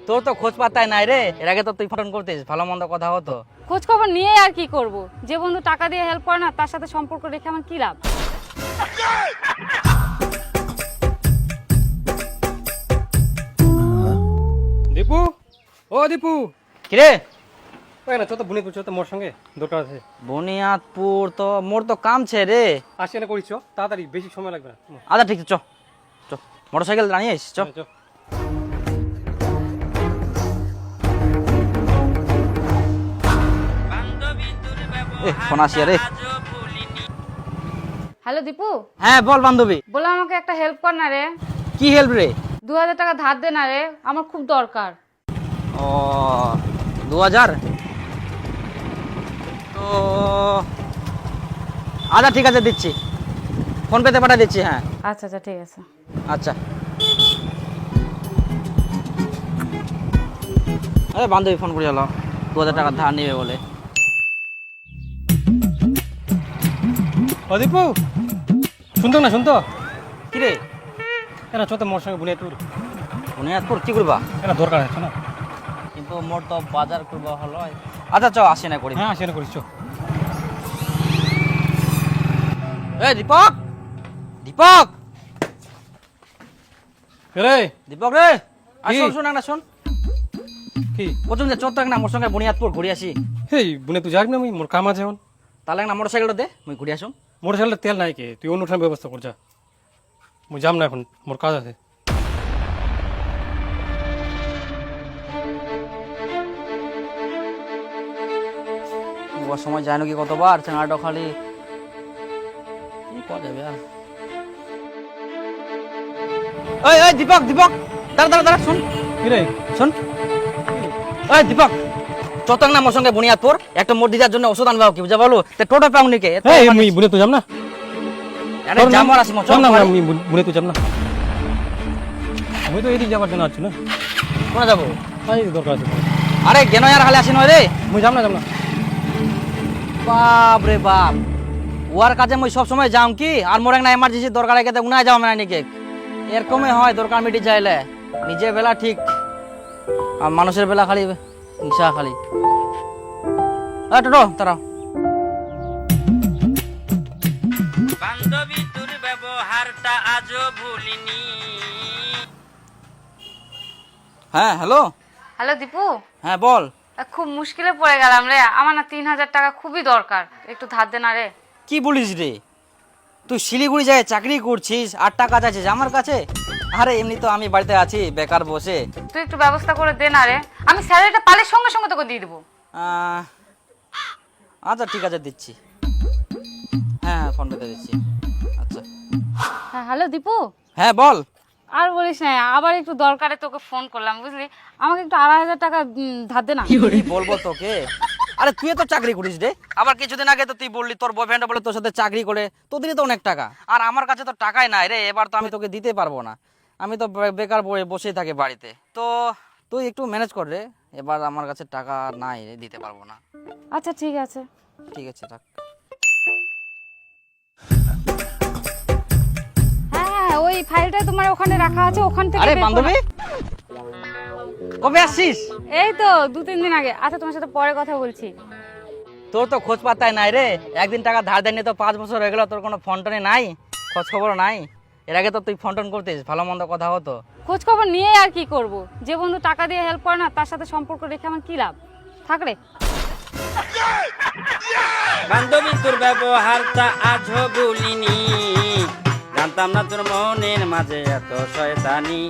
তোর তো খোঁজ পাতাই নাই রে। এর আগে তো তুই ফোন করতিস, ভালো মন্দ কথা হতো। খোঁজ খবর নিয়ে আর কি করব? যে বন্ধু টাকা দিয়ে হেল্প করে না তার সাথে সম্পর্ক রেখে আমার কি লাভ? দীপু, ও দীপু, কিরে ওই না চতো বুনিপুর চতো মোর সঙ্গে দরকার আছে। বুনিয়াদপুর তো মোর তো কাম ছে রে। আসি না করিস তাড়াতাড়ি, বেশি সময় লাগবে না। আচ্ছা ঠিক আছে, চ চ মোটরসাইকেল দাঁড়িয়ে চ। চো। ফোন আসিয়া রে। হ্যালো দীপু, হ্যাঁ বল বান্ধবী। বলে আমাকে একটা হেল্প কর না রে। কি হেল্প রে? 2000 টাকা ধার দে না রে, আমার খুব দরকার। ও 2000 তো আচ্ছা ঠিক আছে দিচ্ছি, ফোন পেতে পাঠিয়ে দিচ্ছি। হ্যাঁ আচ্ছা আচ্ছা ঠিক আছে। আচ্ছা। আরে বান্ধবী ফোন করে এলো 2000 টাকা ধার নেবে বলে। ও দীপু, শুনতো না শুনতো? কি রে? এনা চতো মোর সঙ্গে বুনিপুর, বুনিয়াদপুর কি করবা? এনা দরকার আছে না। কিন্তু মোর তো বাজার করবা হলো। আচ্ছা চ আসি না করি। হ্যাঁ আসি না করিস চো। এই দীপক, দীপক, রে দীপক রে, কি? শোন শোন না শোন। কি? প্রথম যে চত্বর না মোর সঙ্গে বুনিয়াদপুর ঘুরে আসি। হেই বুনে তুই যাবি না? মুই মোর কাম আছে এখন। তাহলে না মোটরসাইকেলটা দে, মুই ঘুরে আসুন। মোটর সাইকেলের তেল নাই কে, তুই অন্য ব্যবস্থা কর যা। মুই যাম না এখন, মোর কাজ আছে। সময় যায় নাকি কতবার চাঙাটা খালি কি করা যাবে আর। ওই ওই দীপক, দীপক দাঁড়া দাঁড়া দাঁড়া, শোন কি রে? শোন। ওই দীপক, চতং না মোর সঙ্গে বুনিয়াদপুর একটা মোট দিদার জন্য ওষুধ আনবাও কি বুঝা বলো, তে টোটো পাও নিকে। এই মুই বুনে তুই যাম না। আরে জামর আসি মোর চল না, চল। মুই বুনে তুই যাম না। আমি তো এদিক যাবার জন্য আছি না। কোনা যাবো? তাই দরকার আছে। আরে কেন আর হালে আসি নয় রে। মুই যাম না। বাপ রে বাপ, ওয়ার কাছে মই সব সময় যাম কি? আর মোর একটা এমার্জেন্সি দরকার আছে, উনায় যাও মানে নিকে। এরকমই হয় দরকার মিটি চাইলে, নিজের বেলা ঠিক আর মানুষের বেলা খালি হিংসা খালি। টোটো তারা বান্ধবী তোর ব্যবহারটা আজও ভুলিনি। হ্যাঁ হ্যালো। হ্যালো দীপু, হ্যাঁ বল। খুব মুশকিলে পড়ে গেলাম রে। আমার না 3000 টাকা খুবই দরকার, একটু ধার দে না রে। কি বলিস রে? তুই শিলিগুড়ি যায় চাকরি করছিস আর টাকা চাইছিস আমার কাছে? আরে এমনি তো আমি বাড়িতে আছি বেকার বসে। তুই একটু ব্যবস্থা করে দে না রে, আমি স্যালারিটা পালে সঙ্গে সঙ্গে তোকে দিয়ে দেবো। আচ্ছা ঠিক আছে দিচ্ছি। হ্যাঁ হ্যাঁ ফোন পেতে দিচ্ছি। আচ্ছা হ্যাঁ হ্যালো দীপু, হ্যাঁ বল। আর বলিস না, আবার একটু দরকারে তোকে ফোন করলাম বুঝলি। আমাকে একটু 2500 টাকা ধার দে না। কি বলবো তোকে? আরে তুই তো চাকরি করিস রে, আবার কিছুদিন আগে তো তুই বললি তোর বয়ফ্রেন্ড বলে তোর সাথে চাকরি করে, তোদেরই তো অনেক টাকা। আর আমার কাছে তো টাকাই নাই রে, এবার তো আমি তোকে দিতে পারবো না। আমি তো বেকার বসেই থাকি বাড়িতে। তো তুই একটু ম্যানেজ কর রে, এবার আমার কাছে টাকা নাই রে, দিতে পারবো না। আচ্ছা ঠিক আছে। ঠিক আছে রাখ। হ্যাঁ হ্যাঁ, ওই ফাইলটা তোমার ওখানে রাখা আছে, ওখান থেকে আরে বের করো। বান্ধবী কবে আসছিস? এই তো 2-3 দিন আগে। আচ্ছা তোমার সাথে পরে কথা বলছি। তোর তো খোঁজ পাতাই নাই রে, একদিন টাকা ধার দেয়নি তো 5 বছর হয়ে গেল, তোর কোনো ফোন টোনে নাই, খোঁজ খবর নাই। এর আগে তো তুই ফোন টোন করতিস, ভালো মন্দ কথা হতো। খোঁজ খবর নিয়ে আর কি করব? যে বন্ধু টাকা দিয়ে হেল্প করে না তার সাথে সম্পর্ক রেখে আমার কি লাভ? থাক রে। বান্ধবী তোর ব্যবহারটা আজও ভুলিনি। জানতাম না তোর মনের মাঝে এত শয়তানি।